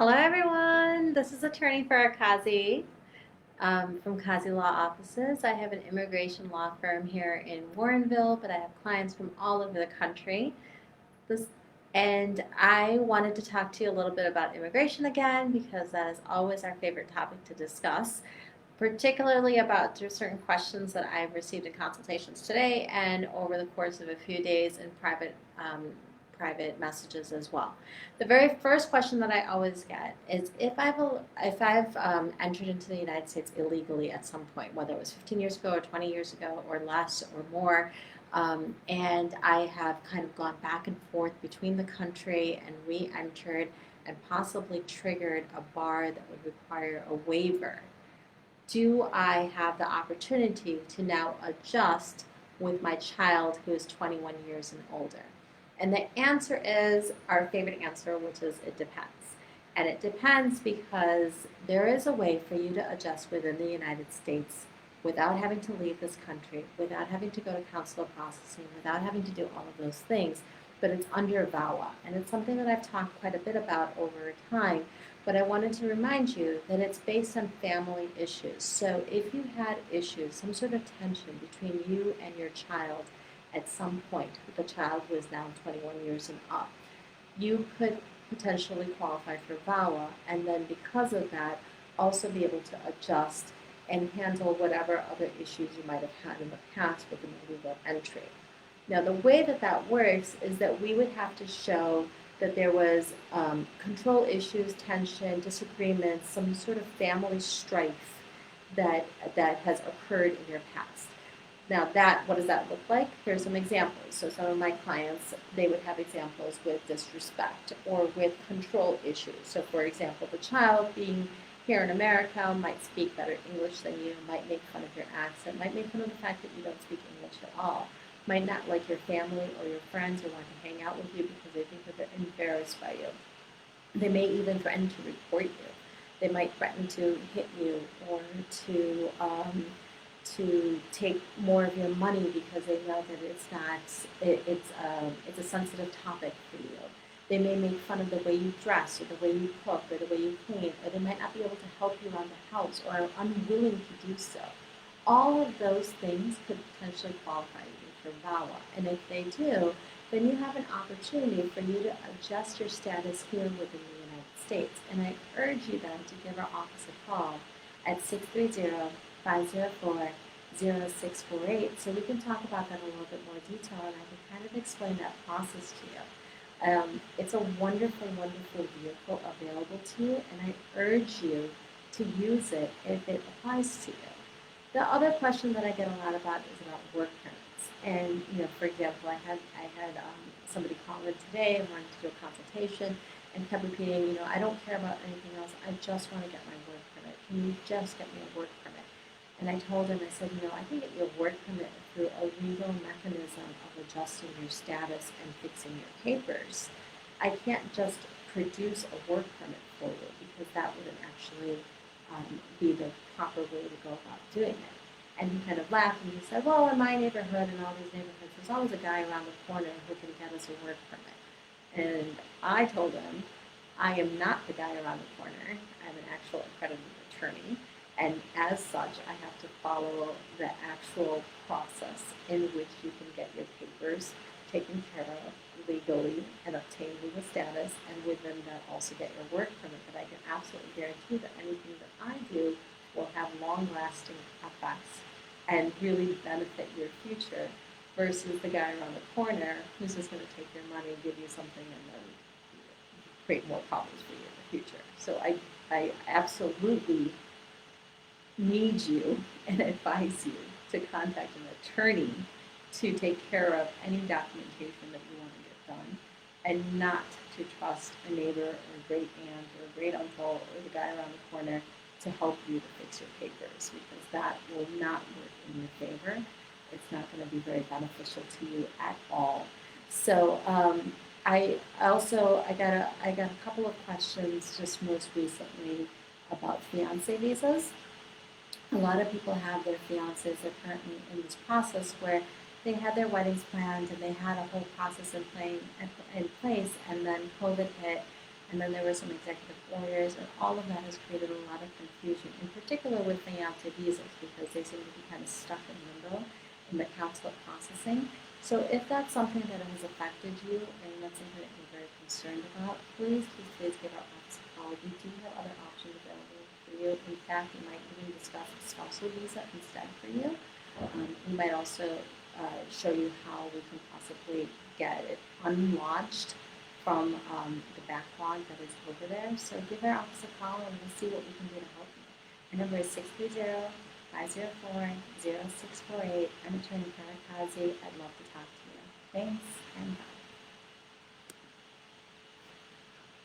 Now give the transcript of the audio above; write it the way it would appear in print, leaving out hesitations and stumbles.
Hello, everyone. This is attorney Farrah from Kazi Law Offices. I have an immigration law firm here in Warrenville, but I have clients from all over the country. This, and I wanted to talk to you a little bit about immigration again because that is always our favorite topic to discuss, particularly about certain questions that I've received in consultations today and over the course of a few days in private messages as well. The very first question that I always get is if I've entered into the United States illegally at some point, whether it was 15 years ago or 20 years ago or less or more, and I have kind of gone back and forth between the country and re-entered and possibly triggered a bar that would require a waiver. Do I have the opportunity to now adjust with my child who is 21 years and older? And the answer is our favorite answer, which is it depends. And it depends because there is a way for you to adjust within the United States without having to leave this country, without having to go to consular processing, without having to do all of those things. But it's under VAWA. And it's something that I've talked quite a bit about over time. But I wanted to remind you that it's based on family issues. So if you had issues, some sort of tension between you and your child at some point, the child who is now 21 years and up, you could potentially qualify for VAWA, and then because of that, also be able to adjust and handle whatever other issues you might have had in the past with an illegal entry. Now, the way that that works is that we would have to show that there was control issues, tension, disagreements, some sort of family strife that has occurred in your past. Now, what does that look like? Here's some examples. So some of my clients, they would have examples with disrespect or with control issues. So for example, the child being here in America might speak better English than you, might make fun of your accent, might make fun of the fact that you don't speak English at all, might not like your family or your friends or want to hang out with you because they think that they're embarrassed by you. They may even threaten to report you. They might threaten to hit you or to take more of your money because they know that it's a sensitive topic for you. They may make fun of the way you dress or the way you cook or the way you clean, or they might not be able to help you around the house or are unwilling to do so. All of those things could potentially qualify you for VAWA, and if they do, then you have an opportunity for you to adjust your status here within the United States. And I urge you then to give our office a call at 630-504-0648 so we can talk about that in a little bit more detail and I can kind of explain that process to you. It's a wonderful, wonderful vehicle available to you, and I urge you to use it if it applies to you. The other question that I get a lot about is about work permits. And, for example, I had somebody call in today and wanted to do a consultation and kept repeating, I don't care about anything else. I just want to get my work permit. Can you just get me a work permit? And I told him, I said, I can get you a work permit through a legal mechanism of adjusting your status and fixing your papers. I can't just produce a work permit for you because that wouldn't actually be the proper way to go about doing it. And he kind of laughed and he said, well, in my neighborhood and all these neighborhoods, there's always a guy around the corner who can get us a work permit. And I told him, I am not the guy around the corner. I'm an actual accredited attorney. And as such, I have to follow the actual process in which you can get your papers taken care of legally and obtain legal status, and within that also get your work permit. But I can absolutely guarantee that anything that I do will have long-lasting effects and really benefit your future versus the guy around the corner who's just going to take your money, give you something, and then create more problems for you in the future. So I absolutely need you and advise you to contact an attorney to take care of any documentation that you want to get done, and not to trust a neighbor or a great aunt or a great uncle or the guy around the corner to help you to fix your papers, because that will not work in your favor. It's not going to be very beneficial to you at all. So I got a couple of questions just most recently about fiancé visas. A lot of people have their fiancés that are currently in this process where they had their weddings planned and they had a whole process in place, and then COVID hit, and then there were some executive orders, and all of that has created a lot of confusion, in particular with fiancé visas, because they seem to be kind of stuck in limbo in the consulate processing. So if that's something that has affected you and that's something that you're very concerned about, please give our office a call. We do have other options available for you. In fact, we might even discuss a spousal visa instead for you. We might also show you how we can possibly get it unlodged from the backlog that is over there. So give our office a call and we'll see what we can do to help you. Our number is 630-504-0648. I'm Attorney Farrah. I'd love to talk to you. Thanks and bye.